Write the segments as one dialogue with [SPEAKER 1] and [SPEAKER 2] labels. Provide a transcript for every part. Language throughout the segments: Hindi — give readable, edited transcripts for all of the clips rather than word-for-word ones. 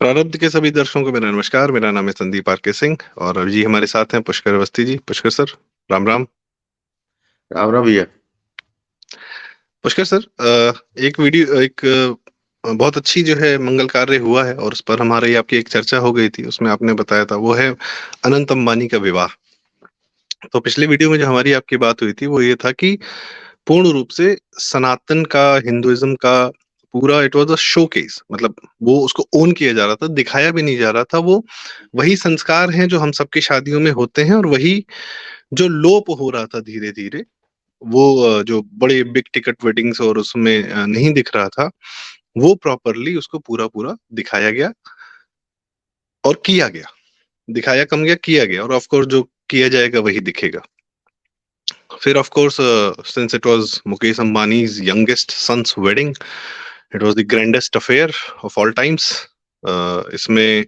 [SPEAKER 1] प्रारब्ध के सभी दर्शकों को मेरा नमस्कार। मेरा नाम है संदीप आर के सिंह और अभी जी हमारे साथ हैं पुष्कर अवस्थी जी। पुष्कर सर, राम राम।
[SPEAKER 2] राम राम भैया।
[SPEAKER 1] पुष्कर सर, एक बहुत अच्छी जो है मंगल कार्य हुआ है और उस पर हमारी आपकी एक चर्चा हो गई थी। उसमें आपने बताया था, वो है अनंत अंबानी का विवाह। तो पिछले वीडियो में जो हमारी आपकी बात हुई थी वो ये था कि पूर्ण रूप से सनातन का, हिंदुइज्म का पूरा इट वाज अ शोकेस। मतलब वो उसको ओन किया जा रहा था, दिखाया भी नहीं जा रहा था। वो वही संस्कार हैं जो हम सबकी शादियों में होते हैं और वही जो लोप हो रहा था धीरे धीरे। वो जो बड़े बिग टिकट वेडिंग्स और उसमें नहीं दिख रहा था, वो प्रॉपरली उसको पूरा पूरा दिखाया गया और किया गया। दिखाया कम गया, किया गया, और ऑफ कोर्स जो किया जाएगा वही दिखेगा। फिर of course, since it was Mukesh Ambani's youngest son's wedding, it was the grandest affair of all times. इसमें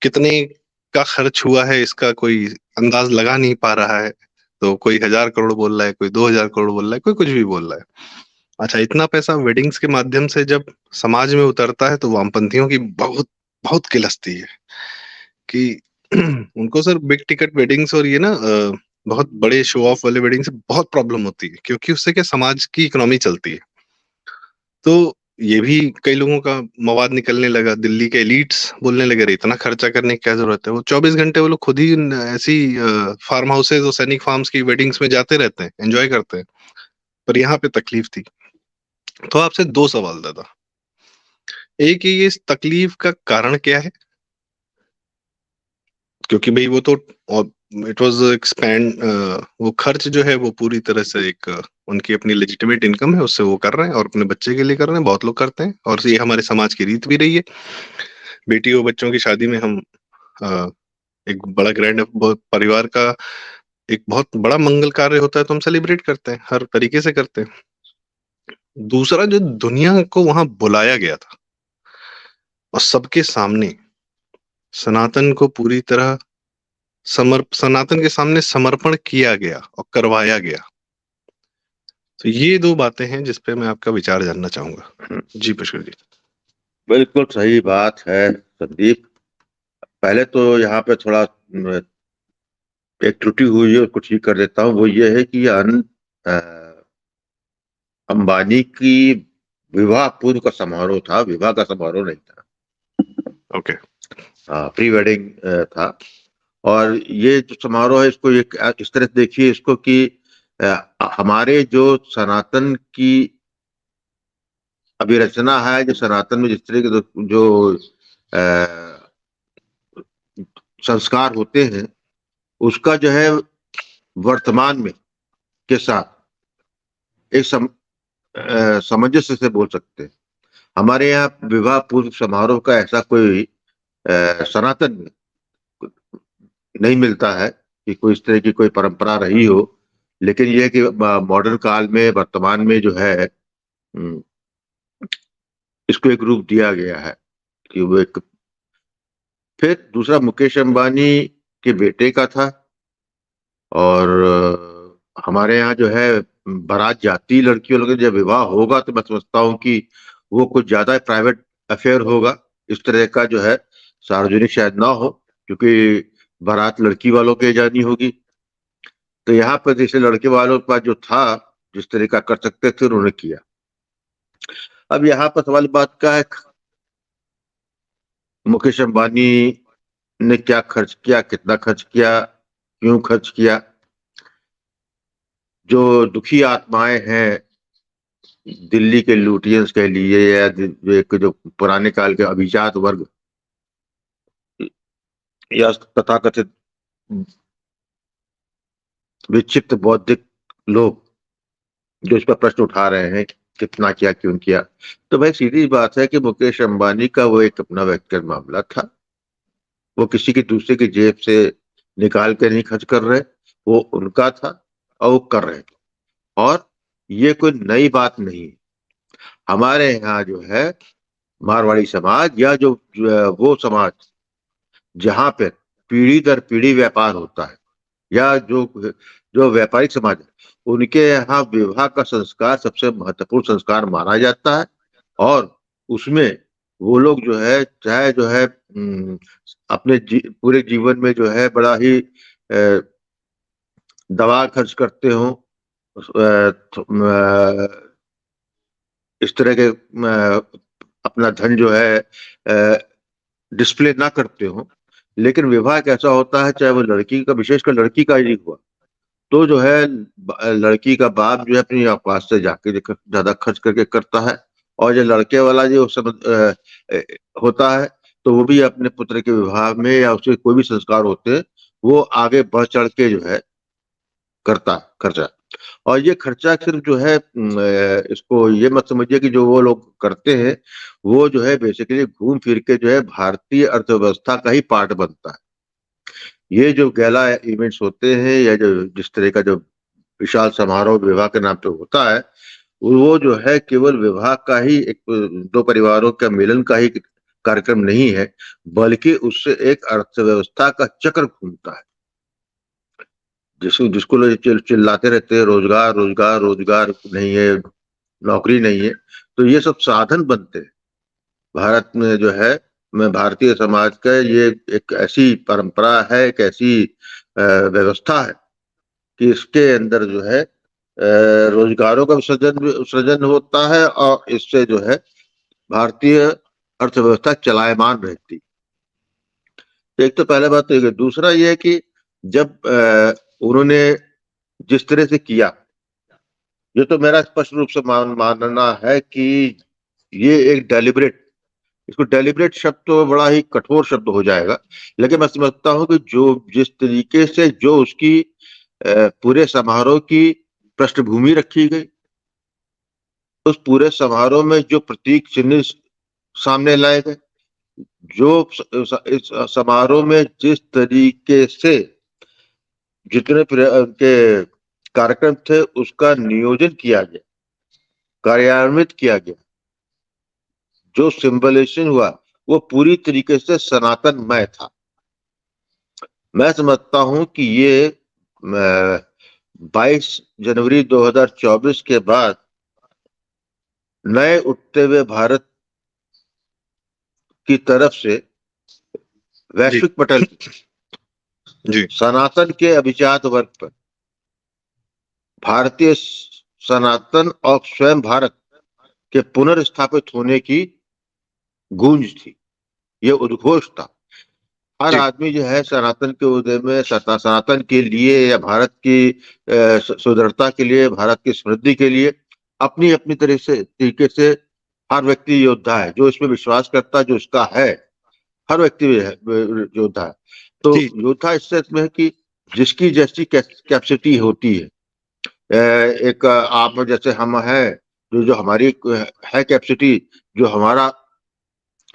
[SPEAKER 1] कितने का खर्च हुआ है इसका कोई अंदाज लगा नहीं पा रहा है। तो कोई 1,000 करोड़ बोल रहा है, कोई 2,000 करोड़ बोल रहा है, कोई कुछ भी बोल रहा है। अच्छा, इतना पैसा वेडिंग्स के माध्यम से जब समाज में उतरता है तो वामपंथियों की बहुत बहुत किलसती है कि उनको सर बिग टिकट वेडिंग्स और ये ना बहुत बड़े शो ऑफ वाले वेडिंग से बहुत प्रॉब्लम होती है, क्योंकि उससे क्या समाज की इकोनॉमी चलती है। तो ये भी कई लोगों का मवाद निकलने लगा। दिल्ली के एलिट्स बोलने लगे, "अरे इतना खर्चा करने की क्या जरूरत है?" वो 24 घंटे वो लोग खुद ही ऐसी फार्म हाउसेज और सैनिक फार्म्स की वेडिंग्स में जाते रहते हैं, एंजॉय करते हैं। पर यहाँ पे तकलीफ थी। तो आपसे दो सवाल दादा। एक, ये इस तकलीफ का कारण क्या है? क्योंकि भाई वो तो इट वाज एक्सपैंड, वो खर्च जो है वो पूरी तरह से एक उनकी अपनी लेजिटिमेट इनकम है, उससे वो कर रहे हैं और अपने बच्चे के लिए कर रहे हैं। बहुत लोग करते हैं और ये हमारे समाज की रीत भी रही है। बेटी और बच्चों की शादी में हम अ, एक बड़ा ग्रैंड परिवार का एक बहुत बड़ा मंगल कार्य होता है तो हम सेलिब्रेट करते हैं, हर तरीके से करते हैं। दूसरा, जो दुनिया को वहां बुलाया गया था और सबके सामने सनातन को पूरी तरह सनातन के सामने समर्पण किया गया और करवाया गया। तो ये दो बातें हैं जिस पे मैं आपका विचार जानना चाहूंगा। जी पुष्कर जी।
[SPEAKER 2] बिल्कुल सही बात है संदीप। पहले तो यहाँ पे थोड़ा एक त्रुटि हुई है, उसको ठीक कर देता हूँ। वो ये है कि अंबानी की विवाह पूर्व का समारोह था, विवाह का समारोह नहीं था।
[SPEAKER 1] ओके।
[SPEAKER 2] प्री वेडिंग था। और ये जो समारोह है, इसको एक इस तरह से देखिए इसको कि हमारे जो सनातन की अभिरचना है, जो सनातन में जिस तरह के जो अ, संस्कार होते हैं, उसका जो है वर्तमान में के साथ एक सामंजस्य से बोल सकते हैं। हमारे यहाँ विवाह पूर्व समारोह का ऐसा कोई सनातन में नहीं मिलता है कि कोई इस तरह की कोई परंपरा रही हो। लेकिन यह है कि मॉडर्न काल में, वर्तमान में जो है इसको एक रूप दिया गया है कि वो एक। फिर दूसरा, मुकेश अंबानी के बेटे का था। और हमारे यहाँ जो है बारात जाती लड़कियों लोग, जब विवाह होगा तो मैं समझता हूँ कि वो कुछ ज्यादा प्राइवेट अफेयर होगा। इस तरह का जो है सार्वजनिक शायद ना हो, क्योंकि बारात लड़की वालों के जानी होगी। तो यहाँ पर जैसे लड़के वालों के पास जो था, जिस तरह का कर सकते थे उन्होंने किया। अब यहाँ पर सवाल बात का है, मुकेश अंबानी ने क्या खर्च किया, कितना खर्च किया, क्यों खर्च किया। जो दुखी आत्माएं हैं दिल्ली के लुटियंस के लिए, या जो एक जो पुराने काल के अभिजात वर्ग या तथाकथित विक्षिप्त बौद्धिक लोग जो इस पर प्रश्न उठा रहे हैं, कितना किया, क्यों किया। तो भाई सीधी बात है कि मुकेश अंबानी का वो एक अपना व्यक्तिगत मामला था। वो किसी की दूसरे की जेब से निकाल के नहीं खर्च कर रहे, वो उनका था और वो कर रहे थे। और ये कोई नई बात नहीं है। हमारे यहाँ जो है मारवाड़ी समाज, या जो वो समाज जहां पर पीढ़ी दर पीढ़ी व्यापार होता है, या जो जो व्यापारिक समाज है, उनके यहाँ विवाह का संस्कार सबसे महत्वपूर्ण संस्कार माना जाता है। और उसमें वो लोग जो है चाहे जो है अपने पूरे जीवन में जो है बड़ा ही दवा खर्च करते हो, इस तरह के अपना धन जो है डिस्प्ले ना करते हो, लेकिन विवाह कैसा होता है, चाहे वो लड़की का, विशेषकर लड़की का ही हुआ, तो जो है लड़की का बाप जो है अपनी औकात से जाके ज्यादा खर्च करके करता है, और जो लड़के वाला जो सब होता है, तो वो भी अपने पुत्र के विवाह में या उसके कोई भी संस्कार होते हैं, वो आगे बढ़ चढ़ के जो है करता है खर्चा। और ये खर्चा सिर्फ जो है इसको ये मत समझिए कि जो वो लोग करते हैं वो जो है बेसिकली घूम फिर के जो है भारतीय अर्थव्यवस्था का ही पार्ट बनता है। ये जो गैला इवेंट्स होते हैं या जो जिस तरह का जो विशाल समारोह विवाह के नाम पे होता है, वो जो है केवल विवाह का ही एक दो परिवारों का मिलन का ही कार्यक्रम नहीं है, बल्कि उससे एक अर्थव्यवस्था का चक्र घूमता है। जिसको लोग चिल्लाते रहते हैं रोजगार रोजगार रोजगार नहीं है, नौकरी नहीं है, तो ये सब साधन बनते हैं। भारत में जो है, मैं भारतीय समाज का ये एक ऐसी परंपरा है, एक ऐसी व्यवस्था है कि इसके अंदर जो है रोजगारों का सृजन होता है, और इससे जो है भारतीय अर्थव्यवस्था चलायमान रहती। तो एक तो पहला बात तो ये, दूसरा ये है कि जब उन्होंने जिस तरह से किया, ये तो मेरा स्पष्ट रूप से मानना है कि ये एक डेलिब्रेट, इसको डेलिब्रेट शब्द तो बड़ा ही कठोर शब्द हो जाएगा, लेकिन मैं समझता हूं कि जो जिस तरीके से जो उसकी पूरे समारोह की पृष्ठभूमि रखी गई, उस पूरे समारोह में जो प्रतीक चिन्ह सामने लाए गए, जो इस समारोह में जिस तरीके से जितने उनके कार्यक्रम थे उसका नियोजन किया गया, कार्यान्वित किया गया, जो सिंबलाइजेशन हुआ वो पूरी तरीके से सनातनमय था। मैं समझता हूं कि ये 22 जनवरी 2024 के बाद नए उठते हुए भारत की तरफ से
[SPEAKER 1] जी
[SPEAKER 2] वैश्विक पटल
[SPEAKER 1] जी
[SPEAKER 2] सनातन के अभिजात वर्ग पर भारतीय सनातन और स्वयं भारत के पुनर्स्थापित होने की गूंज थी, ये उद्घोष था। हर
[SPEAKER 1] जी
[SPEAKER 2] आदमी जो है सनातन के उदय में सनातन के लिए या भारत की सुदृढ़ता के लिए, भारत की समृद्धि के लिए अपनी अपनी तरीके से हर व्यक्ति योद्धा है, जो इसमें विश्वास करता है, जो इसका है, हर व्यक्ति योद्धा है। तो
[SPEAKER 1] जी
[SPEAKER 2] योद्धा इस सेंस में है कि जिसकी जैसी कैपेसिटी होती है, एक आप जैसे हम है, जो जो हमारी है कैपेसिटी, जो हमारा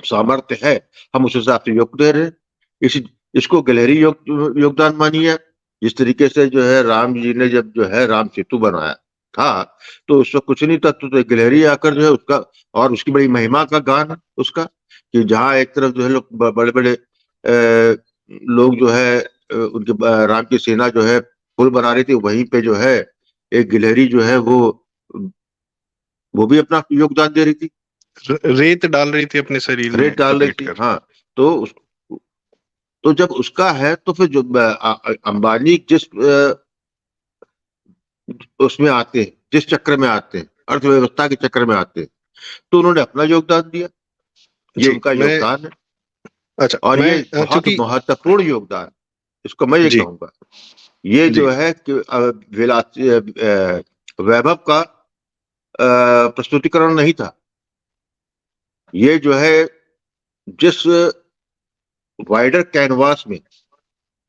[SPEAKER 2] सामर्थ्य है, हम उस हिसाब से योग दे रहे हैं। इसको गहरी योगदान मानिए। जिस तरीके से जो है राम जी ने जब जो है राम सेतु बनाया था, तो उस वक्त कुछ नहीं था, तो गिलहरी आकर जो है उसका, और उसकी बड़ी महिमा का गान है उसका, कि जहाँ एक तरफ जो है लोग बड़े बड़े लोग जो है उनके राम की सेना जो है पुल बना रही थी, वहीं पे जो है एक गिलहरी जो है वो भी अपना योगदान दे रही थी,
[SPEAKER 1] रेत डाल रही थी अपने शरीर में
[SPEAKER 2] रेत डाल रही
[SPEAKER 1] लपेट
[SPEAKER 2] थी।
[SPEAKER 1] कर।
[SPEAKER 2] हाँ, तो तो जब उसका है तो फिर जो अंबानी जिस उसमें आते हैं, जिस चक्र में आते हैं, अर्थव्यवस्था के चक्र में आते हैं, तो उन्होंने अपना योगदान दिया, ये
[SPEAKER 1] जी
[SPEAKER 2] उनका
[SPEAKER 1] मैं
[SPEAKER 2] योगदान है,
[SPEAKER 1] अच्छा
[SPEAKER 2] और
[SPEAKER 1] मैं
[SPEAKER 2] ये बहुत
[SPEAKER 1] चूंकि
[SPEAKER 2] महत्वपूर्ण योगदान, इसको मैं ये
[SPEAKER 1] जी
[SPEAKER 2] कहूंगा। ये
[SPEAKER 1] जी
[SPEAKER 2] जो है कि वैभव का प्रस्तुतिकरण नहीं था, ये जो है जिस वाइडर कैनवास में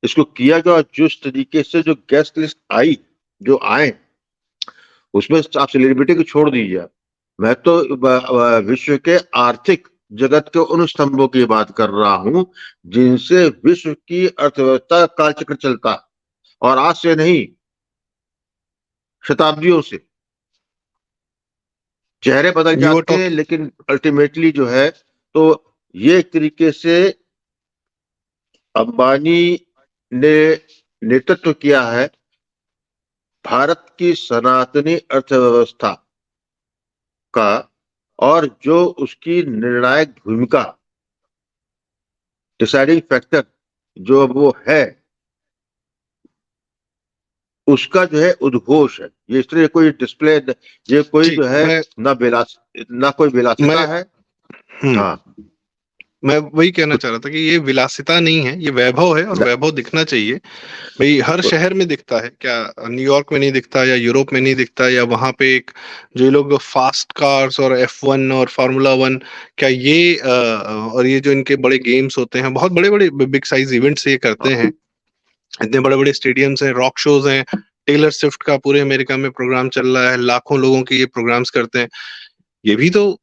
[SPEAKER 2] इसको किया गया, और जिस तरीके से जो गेस्ट लिस्ट आई, जो आए, उसमें आप सेलिब्रिटी को छोड़ दीजिए, मैं तो विश्व के आर्थिक जगत के उन स्तंभों की बात कर रहा हूं जिनसे विश्व की अर्थव्यवस्था का कालचक्र चलता है, और आज से नहीं, शताब्दियों से। चेहरे बदल
[SPEAKER 1] यू आर
[SPEAKER 2] जाते हैं,
[SPEAKER 1] टॉक
[SPEAKER 2] लेकिन अल्टीमेटली जो है, तो ये एक तरीके से अंबानी ने नेतृत्व किया है भारत की सनातनी अर्थव्यवस्था का, और जो उसकी निर्णायक भूमिका, डिसाइडिंग फैक्टर जो वो है, उसका जो है उद्घोष है। ये इस तरह कोई डिस्प्ले, ये कोई
[SPEAKER 1] जी,
[SPEAKER 2] जो है ना कोई विलासिता
[SPEAKER 1] मैं
[SPEAKER 2] है।
[SPEAKER 1] हम्म
[SPEAKER 2] हाँ,
[SPEAKER 1] मैं वही कहना चाह रहा था कि ये विलासिता नहीं है, ये वैभव है, और
[SPEAKER 2] न-
[SPEAKER 1] वैभव दिखना चाहिए भाई। हर शहर में दिखता है क्या? न्यूयॉर्क में नहीं दिखता, या यूरोप में नहीं दिखता, या वहां पे एक जो ये लोग फास्ट कार्स और F1 और फार्मूला 1, क्या ये और ये जो इनके बड़े गेम्स होते हैं, बहुत बड़े बड़े बिग साइज इवेंट्स ये करते हैं, इतने बड़े बड़े स्टेडियम्स हैं, रॉक शोज हैं, टेलर स्विफ्ट का पूरे अमेरिका में प्रोग्राम चल रहा है, लाखों लोगों के ये प्रोग्राम्स करते हैं। ये भी तो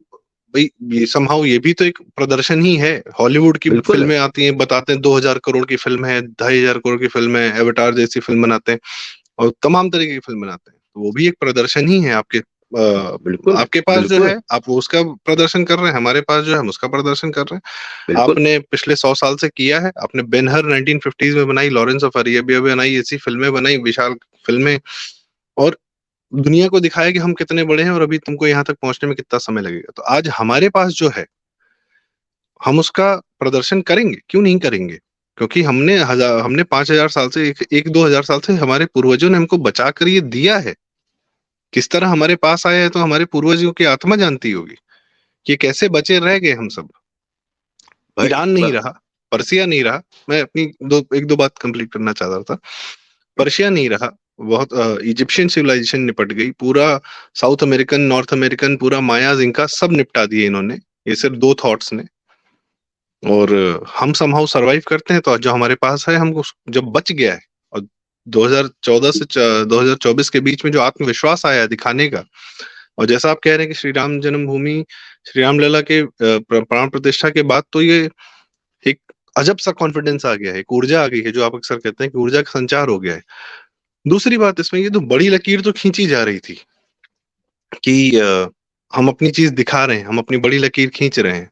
[SPEAKER 1] भाई, ये समहाउ ये भी तो एक प्रदर्शन ही है। हॉलीवुड की
[SPEAKER 2] बिल्कुल है।
[SPEAKER 1] फिल्में आती हैं, बताते हैं 2,000 करोड़ की फिल्म है, 2,500 करोड़ की फिल्म है, एवटार जैसी फिल्म बनाते हैं, और तमाम तरीके की फिल्म बनाते हैं। तो वो भी एक प्रदर्शन ही है।
[SPEAKER 2] बिल्कुल,
[SPEAKER 1] आपके पास जो
[SPEAKER 2] बिल्कुल,
[SPEAKER 1] है, आप वो उसका प्रदर्शन कर रहे हैं, हमारे पास जो है हम उसका प्रदर्शन कर रहे हैं।
[SPEAKER 2] बिल्कुल।
[SPEAKER 1] आपने पिछले 100 साल से किया है, आपने बेनहर 1950s में बनाई, लॉरेंस ऑफ अरेबिया बनाई, ऐसी फिल्में बनाई, विशाल फिल्में, और दुनिया को दिखाया कि हम कितने बड़े हैं, और अभी तुमको यहाँ तक पहुंचने में कितना समय लगेगा। तो आज हमारे पास जो है, हम उसका प्रदर्शन करेंगे, क्यों नहीं करेंगे? क्योंकि हमने 5,000 साल से, एक 2,000 साल से हमारे पूर्वजों ने हमको बचा कर ये दिया है। किस तरह हमारे पास आया है, तो हमारे पूर्वजों की आत्मा जानती होगी कि कैसे बचे रह गए हम सब।
[SPEAKER 2] भाई
[SPEAKER 1] ईरान नहीं रहा, पर्सिया नहीं रहा। मैं अपनी एक दो बात कंप्लीट करना चाह रहा था। पर्शिया नहीं रहा, बहुत इजिप्शियन सिविलाइजेशन निपट गई, पूरा साउथ अमेरिकन, नॉर्थ अमेरिकन, पूरा मायाज, इनका सब निपटा दिए इन्होंने, ये सिर्फ दो थॉट्स ने। और हम समहाउ सरवाइव करते हैं। तो जो हमारे पास है, हमको जब बच गया है, और 2014 से 2024 के बीच में जो आत्मविश्वास आया है दिखाने का, और जैसा आप कह रहे हैं कि श्री राम जन्मभूमि, श्री राम लला के प्राण प्रतिष्ठा के बाद, तो ये एक अजब सा कॉन्फिडेंस आ गया है, एक ऊर्जा आ गई है, जो आप अक्सर कहते हैं कि ऊर्जा का संचार हो गया है। दूसरी बात इसमें, ये तो बड़ी लकीर तो खींची जा रही थी कि हम अपनी चीज दिखा रहे हैं, हम अपनी बड़ी लकीर खींच रहे हैं,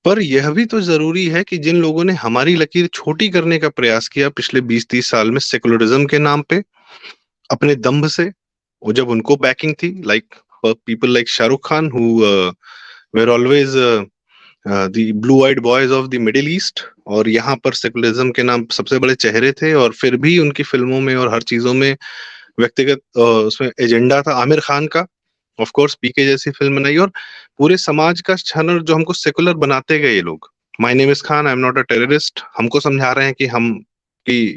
[SPEAKER 1] पर यह भी तो जरूरी है कि जिन लोगों ने हमारी लकीर छोटी करने का प्रयास किया पिछले 20-30 साल में, सेकुलरिज्म के नाम पे, अपने दंभ से, और जब उनको बैकिंग थी, like people like Shahrukh Khan, who were always the blue eyed boys of the Middle East, और यहाँ पर सेकुलरिज्म के नाम सबसे बड़े चेहरे थे, और फिर भी उनकी फिल्मों में और हर चीजों में व्यक्तिगत उसमें एजेंडा था आमिर खान का। ऑफ कोर्स पीके जैसी फिल्म बनाई, और पूरे समाज का छानर जो हमको सेकुलर बनाते गए ये लोग। My name is Khan, I am not a terrorist, हमको समझा रहे हैं कि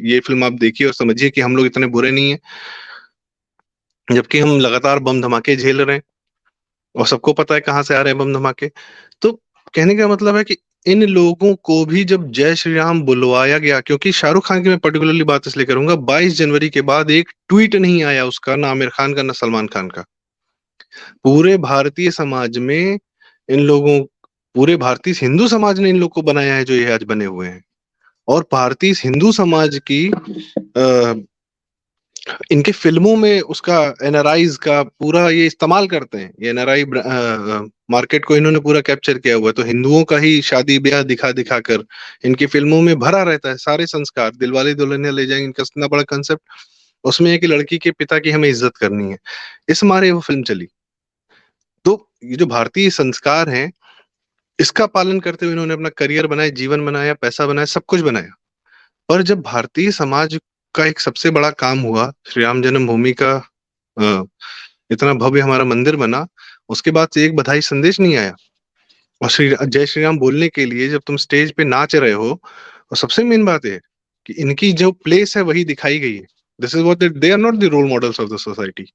[SPEAKER 1] ये फिल्म आप देखिए और समझिए कि हम लोग इतने बुरे नहीं है, जबकि हम लगातार बम धमाके झेल रहे हैं, और सबको पता है कहाँ से आ रहे हैं बम धमाके। तो कहने का मतलब है कि इन लोगों को भी जब जय श्री राम बुलवाया गया, क्योंकि शाहरुख खान की मैं पर्टिकुलरली बात इसलिए करूंगा, 22 जनवरी के बाद एक ट्वीट नहीं आया उसका, ना आमिर खान का, ना सलमान खान का। पूरे भारतीय समाज में इन लोगों पूरे भारतीय हिंदू समाज ने इन लोग को बनाया है जो ये आज बने हुए हैं। और भारतीय हिंदू समाज की इनके फिल्मों में उसका एनआरआईज का पूरा ये इस्तेमाल करते हैं। ये एनआरआई मार्केट को इन्होंने पूरा कैप्चर किया हुआ है। तो हिंदुओं का ही शादी ब्याह दिखा दिखा कर इनकी फिल्मों में भरा रहता है सारे संस्कार। दिलवाले दुल्हनिया ले जाएंगे, इनका इतना बड़ा कंसेप्ट, उसमें है कि लड़की के पिता की हमें इज्जत करनी है, इस मारे वो फिल्म चली। तो ये जो भारतीय संस्कार हैं, इसका पालन करते हुए इन्होंने अपना करियर बनाया, जीवन बनाया, पैसा बनाया, सब कुछ बनाया। पर जब भारतीय समाज का एक सबसे बड़ा काम हुआ, श्री राम जन्मभूमि का अ, इतना भव्य हमारा मंदिर बना, उसके बाद से एक बधाई संदेश नहीं आया। और जय श्री राम बोलने के लिए जब तुम स्टेज पे नाच रहे हो, और सबसे मेन बात है कि इनकी जो प्लेस है वही दिखाई गई है। This is what they are not the role models of the society,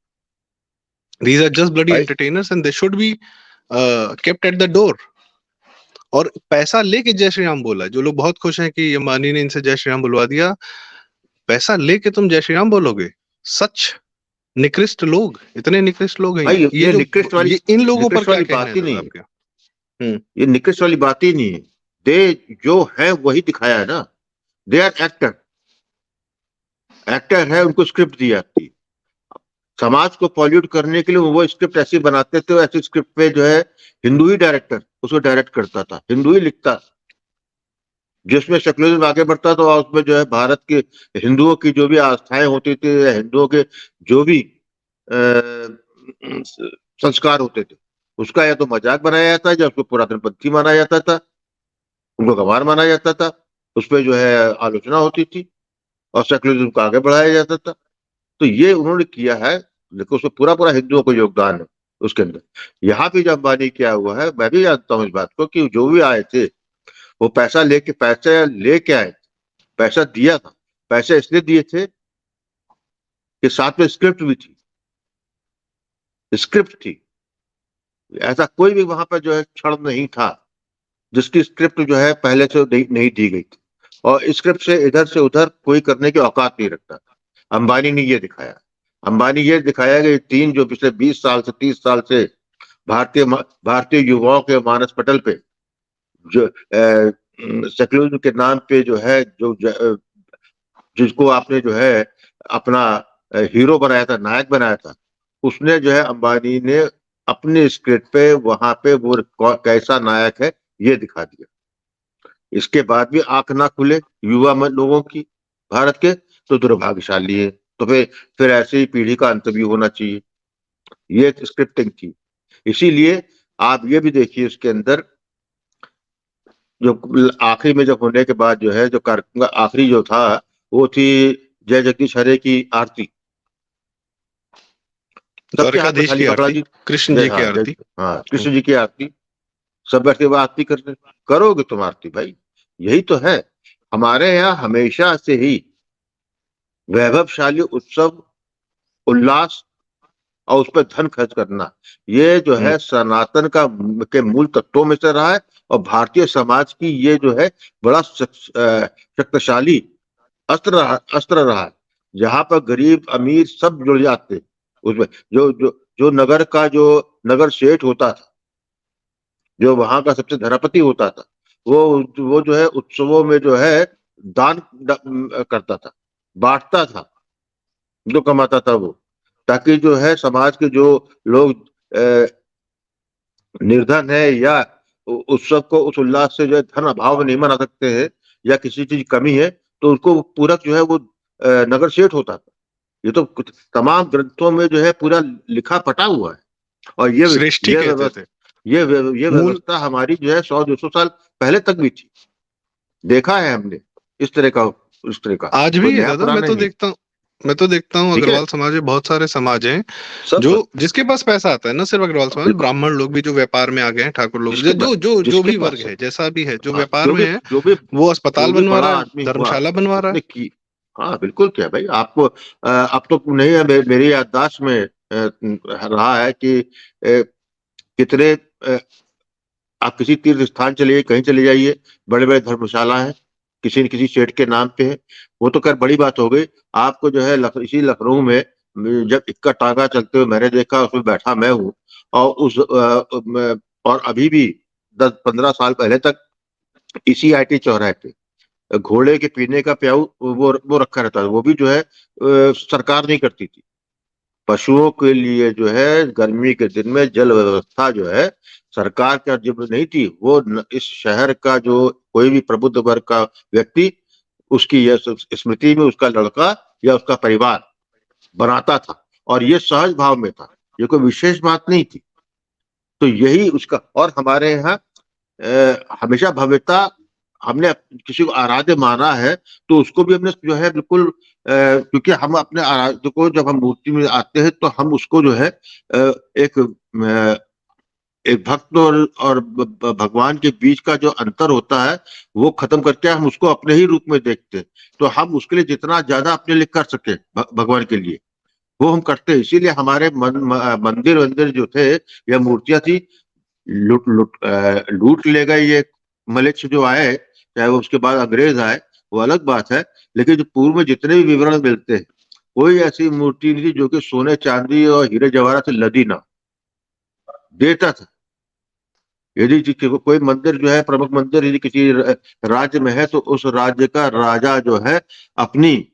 [SPEAKER 1] these are just bloody
[SPEAKER 2] भाई
[SPEAKER 1] entertainers and they should be kept at the door. और पैसा लेके जय श्री राम बोला, जो लोग बहुत खुश हैं कि अंबानी ने इनसे जय श्री राम बुलवा दिया, पैसा लेके तुम जय श्री राम बोलोगे? सच निकृष्ट लोग, इतने निकृष्ट लोग हैं
[SPEAKER 2] भाई
[SPEAKER 1] ये
[SPEAKER 2] ये
[SPEAKER 1] जो,
[SPEAKER 2] निकृष्ट वाली
[SPEAKER 1] ये इन लोगों पर
[SPEAKER 2] निकृष्ट
[SPEAKER 1] क्या
[SPEAKER 2] वाली
[SPEAKER 1] कहना
[SPEAKER 2] बात
[SPEAKER 1] है
[SPEAKER 2] ही
[SPEAKER 1] दादा
[SPEAKER 2] नहीं है।
[SPEAKER 1] आपका? हम्म
[SPEAKER 2] ये निकृष्ट वाली बात ही नहीं है। दे जो है वही दिखाया है ना। They are actor. एक्टर है, उनको स्क्रिप्ट दी जाती है। समाज को पॉल्यूट करने के लिए वो स्क्रिप्ट ऐसी बनाते थे, ऐसी स्क्रिप्ट पे जो है हिंदू ही डायरेक्टर उसको डायरेक्ट करता था, हिंदू ही लिखता। जिसमें सेकुलरिज्म आगे बढ़ता था और उसमें जो है भारत के हिंदुओं की जो भी आस्थाएं होती थी, हिंदुओं के जो भी संस्कार होते थे, उसका या तो मजाक बनाया जाता है या उसको पुरातनपंथी माना जाता था, उनको गंवार माना जाता था, उस पर जो है आलोचना होती थी और सेकुलरिज्म को आगे बढ़ाया जाता था। तो ये उन्होंने किया है, लेकिन उसमें पूरा पूरा हिंदुओं को योगदान है उसके अंदर। यहाँ पे जो अंबानी क्या हुआ है, मैं भी जानता हूँ इस बात को, कि जो भी आए थे वो पैसा लेके आए, पैसा दिया था। पैसे इसलिए दिए थे कि साथ में स्क्रिप्ट भी थी, स्क्रिप्ट थी। ऐसा कोई भी वहां पर जो है क्षण नहीं था जिसकी स्क्रिप्ट जो है पहले से नहीं दी गई थी, और स्क्रिप्ट से उधर कोई करने की औकात नहीं रखता था। अंबानी ने ये दिखाया, अंबानी ये दिखाया कि तीन जो पिछले 20 साल से 30 साल से भारतीय युवाओं के मानस पटल पे जो सेक्युलरिज्म के नाम पे जो है जिसको आपने जो है अपना हीरो बनाया था, नायक बनाया था, उसने जो है अंबानी ने अपने स्क्रिप्ट पे वहां पे वो कैसा नायक है ये दिखा दिया। इसके बाद भी आंख ना खुले युवा लोगों की भारत के, तो दुर्भाग्यशाली है। तो फिर ऐसे ही पीढ़ी का अंत भी होना चाहिए। ये स्क्रिप्टिंग थी। इसीलिए आप ये भी देखिए उसके अंदर जो आखिरी में जब होने के बाद जो है जो कार्यक्रम आखिरी जो था वो थी जय जगदीश हरे की आरती। सबके हाथ में
[SPEAKER 1] द्वारकाधीश
[SPEAKER 2] थाली
[SPEAKER 1] की
[SPEAKER 2] पकड़ा
[SPEAKER 1] आरती,
[SPEAKER 2] दी।
[SPEAKER 1] कृष्ण जी की
[SPEAKER 2] हाँ
[SPEAKER 1] आरती।
[SPEAKER 2] हाँ, कृष्ण जी की आरती। सब बैठ के वो आरती करते, करोगे तुम आरती भाई? यही तो है। हमारे यहाँ हमेशा से ही वैभवशाली उत्सव, उल्लास और उस पर धन खर्च करना, ये जो है सनातन के मूल तत्वों में से रहा है। और भारतीय समाज की ये जो है बड़ा शक्तिशाली अस्त्र रहा है, जहां पर गरीब अमीर सब जुड़ जाते हैं उसमें। जो नगर का जो नगर सेठ होता था, जो वहां का सबसे धनपति होता था, वो जो है उत्सवों में जो है करता था, बांटता था जो कमाता था वो, ताकि जो है समाज के जो लोग अ, निर्धन है या उत्सव को उस उल्लास से जो है धन अभाव में नहीं मना सकते हैं या किसी चीज की कमी है, तो उसको पूरक जो है वो नगर सेठ होता था। ये तो तमाम ग्रंथों में जो है पूरा लिखा पटा हुआ है। और
[SPEAKER 1] श्रेष्ठी
[SPEAKER 2] ये
[SPEAKER 1] कहते थे।
[SPEAKER 2] व्यवस्था ये
[SPEAKER 1] मूल
[SPEAKER 2] व्यवस्था हमारी जो है 100-200 साल पहले तक भी थी। देखा है हमने इस तरह का, उस तरह का
[SPEAKER 1] आज
[SPEAKER 2] कोई
[SPEAKER 1] भी है
[SPEAKER 2] नया
[SPEAKER 1] दादा।
[SPEAKER 2] पुराना नहीं है।
[SPEAKER 1] मैं तो देखता हूँ
[SPEAKER 2] ठीक है,
[SPEAKER 1] अग्रवाल समाज में बहुत सारे समाज हैं जो,
[SPEAKER 2] सब
[SPEAKER 1] जिसके पास पैसा आता है, ना सिर्फ अग्रवाल समाज,
[SPEAKER 2] बिल्कुल।
[SPEAKER 1] ब्राह्मण लोग भी जो व्यापार में आ गए हैं, ठाकुर लोग,
[SPEAKER 2] जिसके पास
[SPEAKER 1] जो
[SPEAKER 2] जिसके
[SPEAKER 1] भी वर्ग
[SPEAKER 2] पास है,
[SPEAKER 1] है, जैसा भी है, जो
[SPEAKER 2] हाँ,
[SPEAKER 1] व्यापार में है, वो अस्पताल
[SPEAKER 2] जो भी
[SPEAKER 1] बनवा
[SPEAKER 2] बड़ा
[SPEAKER 1] रहा है,
[SPEAKER 2] आदमी हुआ
[SPEAKER 1] धर्मशाला बनवा रहा
[SPEAKER 2] उसने
[SPEAKER 1] है।
[SPEAKER 2] की। हाँ बिल्कुल, क्या भाई आपको अब तो नहीं है, मेरी याददाश्त में रहा है कि कितने आप किसी तीर्थ स्थान चलिए, कहीं चले जाइए, बड़े बड़े धर्मशाला है, किसी न किसी सेठ के नाम पे है। वो तो खैर बड़ी बात हो गई। आपको जो है इसी लखनऊ में जब इक्का टांगा चलते हुए मैंने देखा, उसमें बैठा मैं हूँ। और और अभी भी 10-15 साल पहले तक इसी आईटी चौराहे पे घोड़े के पीने का प्याऊ वो रखा रहता था। वो भी जो है सरकार नहीं करती थी। पशुओं के लिए जो है गर्मी के दिन में जल व्यवस्था जो है सरकार का जब नहीं थी, वो इस शहर का जो कोई भी प्रबुद्ध वर्ग का व्यक्ति, उसकी यह स्मृति में उसका लड़का या उसका परिवार बनाता था। और ये सहज भाव में था, ये कोई विशेष बात नहीं थी। तो यही उसका, और हमारे यहाँ हमेशा भव्यता, हमने किसी को आराध्य माना है तो उसको भी हमने जो है बिल्कुल क्योंकि हम अपने आराध्य को जब हम मूर्ति में आते हैं तो हम उसको जो है एक एक भक्त और भगवान के बीच का जो अंतर होता है वो खत्म करके हम उसको अपने ही रूप में देखते हैं। तो हम उसके लिए जितना ज्यादा अपने लिए कर सके भगवान के लिए वो हम करते हैं। इसीलिए हमारे मंदिर वंदिर जो थे या मूर्तियां थी, लूट ले गए ये मलेच्छ जो आए, चाहे वो उसके बाद अंग्रेज आए, वो अलग बात है। लेकिन जो पूर्व में जितने भी विवरण मिलते हैं, कोई ऐसी मूर्ति नहीं थी जो कि सोने चांदी और हीरे जवाहरात से लदी ना, देता था। यदि कोई मंदिर जो है, प्रमुख मंदिर यदि किसी राज्य में है, तो उस राज्य का राजा जो है अपनी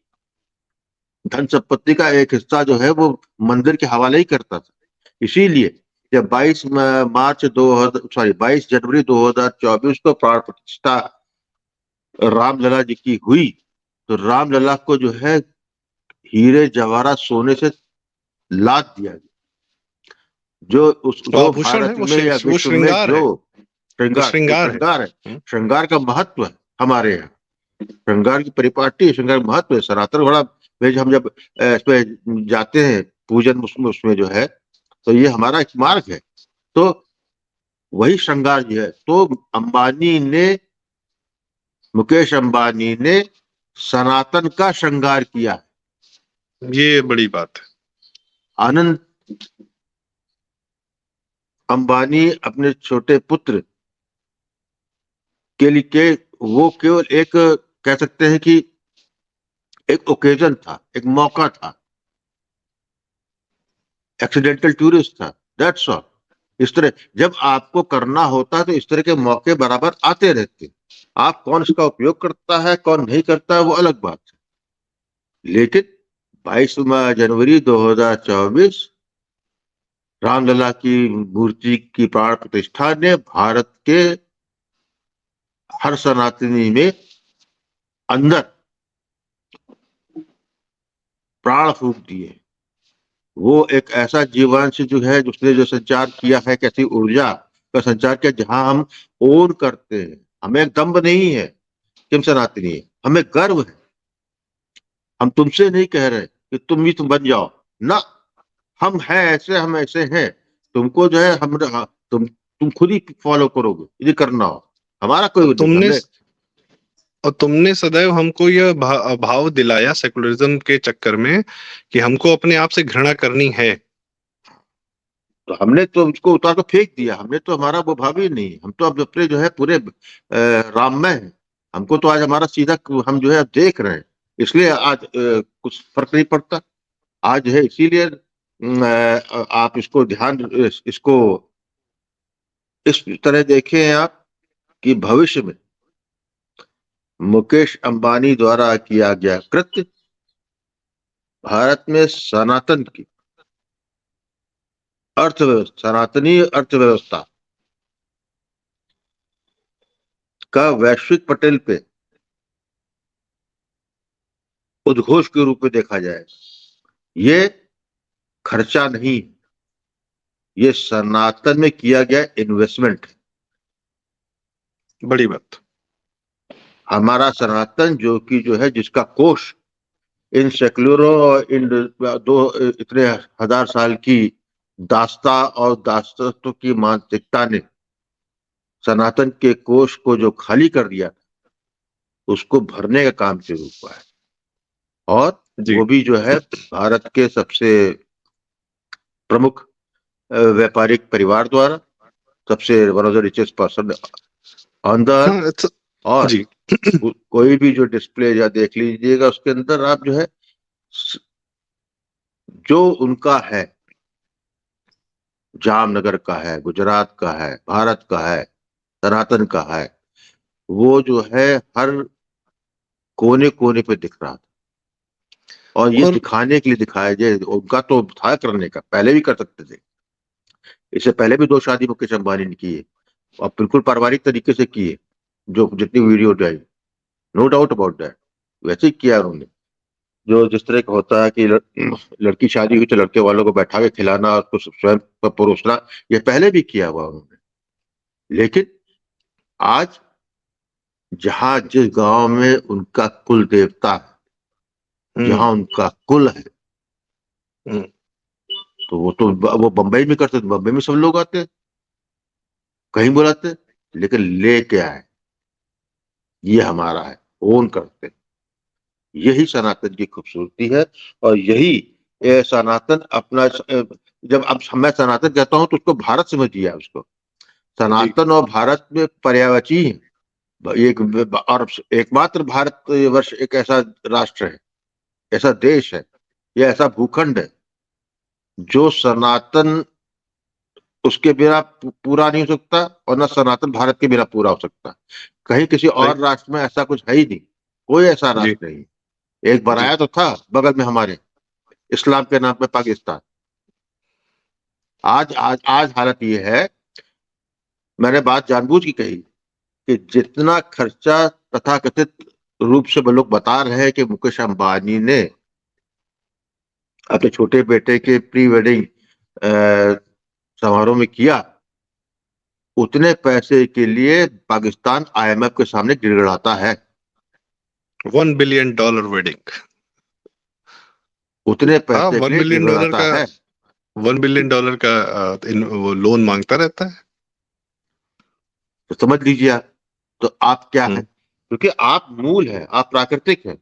[SPEAKER 2] धन संपत्ति का एक हिस्सा जो है वो मंदिर के हवाले ही करता था। इसीलिए जब 22 जनवरी 2024 को प्राण प्रतिष्ठा रामलला जी की हुई, तो रामलला को जो है हीरे जवाहरात सोने से लाद दिया गया। जो
[SPEAKER 1] आभूषण है,
[SPEAKER 2] भारत में या
[SPEAKER 1] वो
[SPEAKER 2] विश्व में
[SPEAKER 1] श्रृंगार
[SPEAKER 2] जो
[SPEAKER 1] है, वो
[SPEAKER 2] श्रृंगार, वो
[SPEAKER 1] श्रृंगार है।
[SPEAKER 2] श्रृंगार है, श्रृंगार का महत्व है हमारे यहाँ, श्रृंगार की परिपाटी, श्रृंगार का महत्व है। सनातन बड़ा भेज हम जब इसमें जाते हैं पूजन, उसमें जो है, तो ये हमारा एक मार्ग है, तो वही श्रृंगार जो है। तो अंबानी ने, मुकेश अंबानी ने सनातन का श्रृंगार किया।
[SPEAKER 1] ये बड़ी बात है।
[SPEAKER 2] आनंद अंबानी अपने छोटे पुत्र के लिए वो केवल एक, कह सकते हैं कि एक ओकेजन था, एक मौका था, एक्सीडेंटल टूरिस्ट था, दैट्स ऑल। इस तरह जब आपको करना होता है तो इस तरह के मौके बराबर आते रहते हैं। आप कौन इसका उपयोग करता है, कौन नहीं करता है, वो अलग बात है। लेकिन 22 जनवरी 2024 रामलला की मूर्ति की प्राण प्रतिष्ठा ने भारत के हर सनातनी में अंदर प्राण फूंक दिए। वो एक ऐसा जीवांश जो है, जिसने जो संचार किया है, कैसी ऊर्जा का संचार किया, जहां हम ओन करते हैं। हमें दम्भ नहीं है कि हम सनातनी है, हमें गर्व है। हम तुमसे नहीं कह रहे कि तुम बन जाओ ना, हम हैं ऐसे, हम ऐसे हैं। तुमको जो है हम, तुम खुद ही फॉलो करोगे यदि करना हो, हमारा
[SPEAKER 1] और
[SPEAKER 2] कोई नहीं।
[SPEAKER 1] तुमने
[SPEAKER 2] हमने
[SPEAKER 1] और तुमने सदैव हमको यह भाव दिलाया सेकुलरिज्म के चक्कर में कि हमको अपने आप से घृणा करनी है।
[SPEAKER 2] तो हमने तो उसको उतार कर फेंक दिया। हमने तो, हमारा वो भाव ही नहीं, हम तो अब अपने जो है पूरे राममय हैं। हमको तो आज हमारा सीधा, हम जो है देख रहे हैं, इसलिए आज कुछ फर्क नहीं पड़ता। आज है इसीलिए आप इसको ध्यान, इसको इस तरह देखें आप कि भविष्य में मुकेश अंबानी द्वारा किया गया कृत्य भारत में सनातन की अर्थव्यवस्था, सनातनी अर्थव्यवस्था का वैश्विक पटेल पे उद्घोष के रूप में देखा जाए। ये खर्चा नहीं, ये सनातन में किया गया इन्वेस्टमेंट है।
[SPEAKER 1] बड़ी बात।
[SPEAKER 2] हमारा सनातन जो कि जो है, जिसका कोष इन सेक्युलरों और इन दो इतने हजार साल की दास्ता और दासत्व की मानसिकता ने सनातन के कोष को जो खाली कर दिया, उसको भरने का काम शुरू हुआ है। और
[SPEAKER 1] जी।
[SPEAKER 2] वो भी जो है भारत के सबसे प्रमुख व्यापारिक परिवार द्वारा, सबसे one of the richest person on the earth.
[SPEAKER 1] हाँ,
[SPEAKER 2] और
[SPEAKER 1] जी।
[SPEAKER 2] कोई भी जो डिस्प्ले या देख लीजिएगा, उसके अंदर आप जो है, जो उनका है, जामनगर का है, गुजरात का है, भारत का है, सनातन का है, वो जो है हर कोने कोने पे दिख रहा था। और ये
[SPEAKER 1] और
[SPEAKER 2] दिखाने के लिए दिखाया जाए, उनका तो था करने का, पहले भी कर सकते थे। इससे पहले भी 2 शादी मुकेश अंबानी ने की है, और बिल्कुल पारिवारिक तरीके से की है, जो जितनी वीडियो आई, नो डाउट अबाउट दैट, वैसे ही किया उन्होंने। जो जिस तरह का होता है कि लड़की शादी हुई तो लड़के वालों को बैठा के खिलाना और उसको स्वयं परोसना, ये पहले भी किया हुआ उन्होंने। लेकिन आज जहां जिस गांव में उनका कुल देवता है, जहां उनका कुल है,
[SPEAKER 1] हम्म,
[SPEAKER 2] तो वो बंबई में करते, तो बंबई में सब लोग आते, कहीं बुलाते, लेकिन ले क्या है, ये हमारा है, ओन करते। यही सनातन की खूबसूरती है। और यही सनातन अपना, जब अब मैं सनातन कहता हूं तो उसको भारत समझिए उसको।
[SPEAKER 1] जी।
[SPEAKER 2] सनातन और भारत में पर्यायवाची है। एक और एकमात्र भारत वर्ष एक ऐसा राष्ट्र है, ऐसा देश है, या ऐसा भूखंड है, जो सनातन उसके बिना पूरा नहीं हो सकता, और न सनातन भारत के बिना पूरा हो सकता। कहीं किसी
[SPEAKER 1] सही।
[SPEAKER 2] और राष्ट्र में ऐसा कुछ है ही नहीं, कोई ऐसा
[SPEAKER 1] जी।
[SPEAKER 2] राष्ट्र नहीं। एक
[SPEAKER 1] जी।
[SPEAKER 2] बनाया तो था बगल में हमारे, इस्लाम के नाम पे पाकिस्तान। आज आज आज हालत ये है, मैंने बात जानबूझ की कही, कि जितना खर्चा तथाकथित रूप से लोग बता रहे हैं कि मुकेश अंबानी ने अपने छोटे बेटे के प्री वेडिंग समारोह में किया, उतने पैसे के लिए पाकिस्तान IMF के सामने गिड़गिड़ाता है।
[SPEAKER 1] $1 बिलियन वेडिंग।
[SPEAKER 2] उतने
[SPEAKER 1] हाँ,
[SPEAKER 2] पैसे के
[SPEAKER 1] वन
[SPEAKER 2] लिए
[SPEAKER 1] बिलियन डॉलर
[SPEAKER 2] गिड़गिड़ाता
[SPEAKER 1] का
[SPEAKER 2] है।
[SPEAKER 1] $1 बिलियन का वो लोन मांगता रहता है।
[SPEAKER 2] तो समझ लीजिए आप, तो आप क्या है,
[SPEAKER 1] हम्म।
[SPEAKER 2] क्योंकि आप मूल है, आप प्राकृतिक है, ये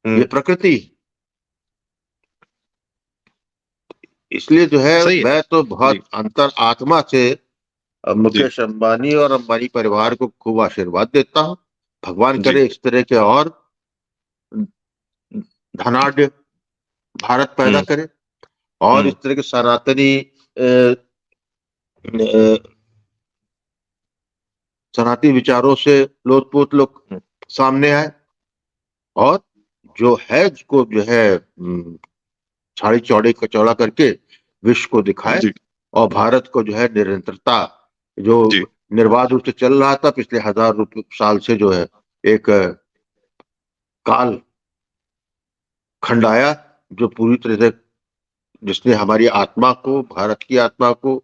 [SPEAKER 1] हम्म।
[SPEAKER 2] प्रकृति। इसलिए जो है
[SPEAKER 1] सही है।
[SPEAKER 2] मैं तो
[SPEAKER 1] जी।
[SPEAKER 2] बहुत अंतर आत्मा से
[SPEAKER 1] जी।
[SPEAKER 2] मुकेश अंबानी और अंबानी परिवार को खूब आशीर्वाद देता हूँ। भगवान
[SPEAKER 1] जी।
[SPEAKER 2] करे इस तरह के और धनाढ्य भारत पैदा
[SPEAKER 1] हम्म।
[SPEAKER 2] करे, और
[SPEAKER 1] हम्म।
[SPEAKER 2] इस तरह के सनातनी विचारों से लोटपोट लोग
[SPEAKER 1] हम्म।
[SPEAKER 2] सामने आए, और जो है जिसको जो है छाड़ी चौड़े चौड़ा करके विश्व को दिखाए,
[SPEAKER 1] जी।
[SPEAKER 2] और भारत को जो है निरंतरता, जो
[SPEAKER 1] जी।
[SPEAKER 2] निर्बाध रूप से चल रहा था पिछले हजार साल से, जो है एक काल खंड आया, जो पूरी तरह से, जिसने हमारी आत्मा को, भारत की आत्मा को,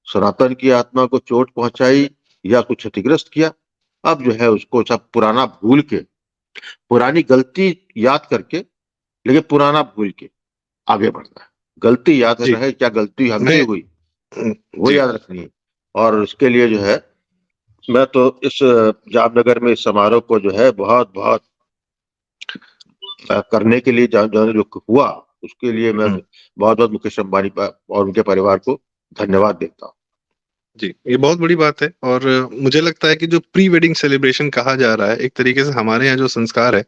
[SPEAKER 2] सनातन की आत्मा को चोट पहुंचाई या कुछ क्षतिग्रस्त किया। अब जो है उसको सब पुराना भूल के, पुरानी गलती याद करके, लेकिन पुराना भूल के आगे बढ़ना है। गलती याद
[SPEAKER 1] जी।
[SPEAKER 2] रहे, क्या गलती हमसे
[SPEAKER 1] मैं
[SPEAKER 2] हुई वो
[SPEAKER 1] जी।
[SPEAKER 2] याद रखनी है। और इसके लिए जो है मैं तो इस जामनगर में इस समारोह को जो है बहुत बहुत करने के लिए, जो हुआ उसके लिए मैं
[SPEAKER 1] हम्म।
[SPEAKER 2] बहुत बहुत मुकेश अंबानी और उनके परिवार को धन्यवाद देता हूँ।
[SPEAKER 1] जी, ये बहुत बड़ी बात है। और मुझे लगता है कि जो प्री वेडिंग सेलिब्रेशन कहा जा रहा है, एक तरीके से हमारे यहाँ जो संस्कार है,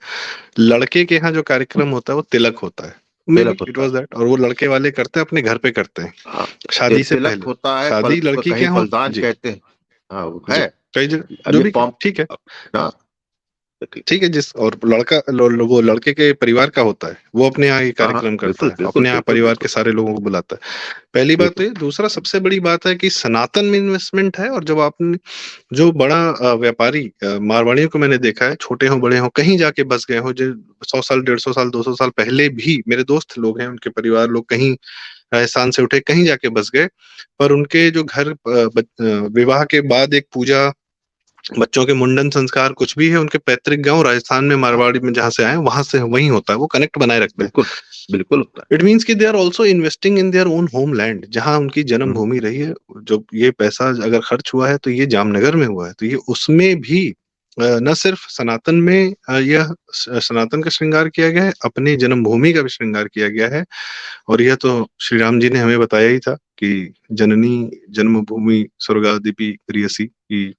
[SPEAKER 1] लड़के के यहाँ जो कार्यक्रम होता है वो तिलक होता है। मे बी
[SPEAKER 2] तिलक
[SPEAKER 1] इट
[SPEAKER 2] होता
[SPEAKER 1] वाज
[SPEAKER 2] है।
[SPEAKER 1] दैट, और वो लड़के वाले करते हैं अपने घर पे करते हैं,
[SPEAKER 2] हाँ,
[SPEAKER 1] शादी से
[SPEAKER 2] तिलक
[SPEAKER 1] पहले।
[SPEAKER 2] होता है,
[SPEAKER 1] शादी लड़की के
[SPEAKER 2] कहीं
[SPEAKER 1] यहाँ हो।
[SPEAKER 2] फलदान
[SPEAKER 1] जी।
[SPEAKER 2] कहते हैं। हाँ वो
[SPEAKER 1] जी।
[SPEAKER 2] है।
[SPEAKER 1] कई जगह
[SPEAKER 2] अब
[SPEAKER 1] जो
[SPEAKER 2] ये
[SPEAKER 1] भी
[SPEAKER 2] पॉम्प।
[SPEAKER 1] ठीक है।
[SPEAKER 2] हाँ,
[SPEAKER 1] ठीक है, जिस और लड़का वो लड़के के परिवार का होता है, वो अपने यहाँ ये
[SPEAKER 2] हाँ हाँ,
[SPEAKER 1] कार्यक्रम करता
[SPEAKER 2] बिल्कुल
[SPEAKER 1] है,
[SPEAKER 2] बिल्कुल
[SPEAKER 1] अपने यहाँ
[SPEAKER 2] बिल्कुल
[SPEAKER 1] परिवार के
[SPEAKER 2] बिल्कुल
[SPEAKER 1] सारे लोगों को बुलाता है। पहली बात तो
[SPEAKER 2] बिल्कुल।
[SPEAKER 1] ये। दूसरा सबसे बड़ी बात है कि सनातन में इन्वेस्टमेंट है। और जब आपने जो बड़ा व्यापारी मारवाड़ियों को मैंने देखा है, छोटे हो बड़े हो, कहीं जाके बस गए हो, जो 100 साल, 150 साल, 200 साल पहले भी मेरे दोस्त लोग हैं, उनके परिवार लोग कहीं राजस्थान से उठे, कहीं जाके बस गए, पर उनके जो घर विवाह के बाद एक पूजा, बच्चों के मुंडन संस्कार, कुछ भी है, उनके पैतृक गांव राजस्थान में,
[SPEAKER 2] हाँ,
[SPEAKER 1] मारवाड़ी में जहां से आए वहां से वहीं होता है। वो कनेक्ट बनाए रखते हैं।
[SPEAKER 2] बिल्कुल बिल्कुल होता है।
[SPEAKER 1] इट मीन्स कि they are also investing in their own homeland, जहां उनकी
[SPEAKER 2] हम्म,
[SPEAKER 1] जन्मभूमि रही है। जो ये पैसा अगर खर्च हुआ है तो ये जामनगर में हुआ है, तो ये उसमें भी न सिर्फ सनातन में यह सनातन का श्रृंगार किया गया है, अपनी जन्मभूमि का भी श्रृंगार किया गया है। और यह तो श्री राम जी ने हमें बताया ही था कि जननी जन्मभूमि स्वर्गादिपि प्रियसी, की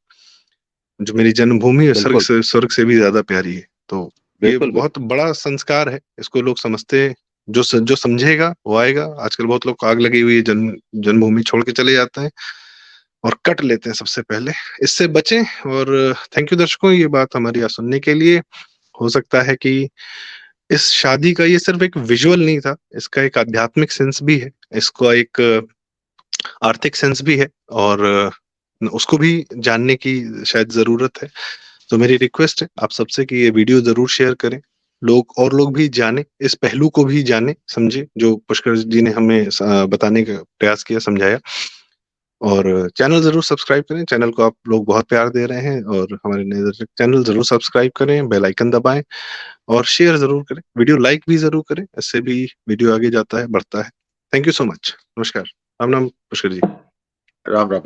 [SPEAKER 1] जो मेरी जन्मभूमि है
[SPEAKER 2] बिल्कुल
[SPEAKER 1] स्वर्ग से भी ज्यादा प्यारी है। तो ये
[SPEAKER 2] बिल्कुल
[SPEAKER 1] बहुत
[SPEAKER 2] बिल्कुल।
[SPEAKER 1] बड़ा संस्कार है, इसको लोग समझते हैं। जो समझेगा वो आएगा। आजकल बहुत लोग आग लगी हुई है, जन्मभूमि छोड़ के चले जाते हैं और कट लेते हैं सबसे पहले। इससे बचें। और थैंक यू दर्शकों, ये बात हमारी आज सुनने के लिए। हो सकता है कि इस शादी का ये सिर्फ एक विजुअल नहीं था, इसका एक आध्यात्मिक सेंस भी है, इसका एक आर्थिक सेंस भी है, और उसको भी जानने की शायद जरूरत है। तो मेरी रिक्वेस्ट है आप सबसे कि ये वीडियो जरूर शेयर करें, लोग भी जाने, इस पहलू को भी जाने समझे, जो पुष्कर जी ने हमें बताने का प्रयास किया, समझाया। और चैनल जरूर सब्सक्राइब करें, चैनल को आप लोग बहुत प्यार दे रहे हैं, और हमारे नए दर्शक चैनल जरूर सब्सक्राइब करें, बेल आइकन दबाएं, और शेयर जरूर करें, वीडियो लाइक भी जरूर करें, इससे भी वीडियो आगे जाता है, बढ़ता है। Thank you so much. नमस्कार। राम नाम पुष्कर जी।
[SPEAKER 2] राम राम।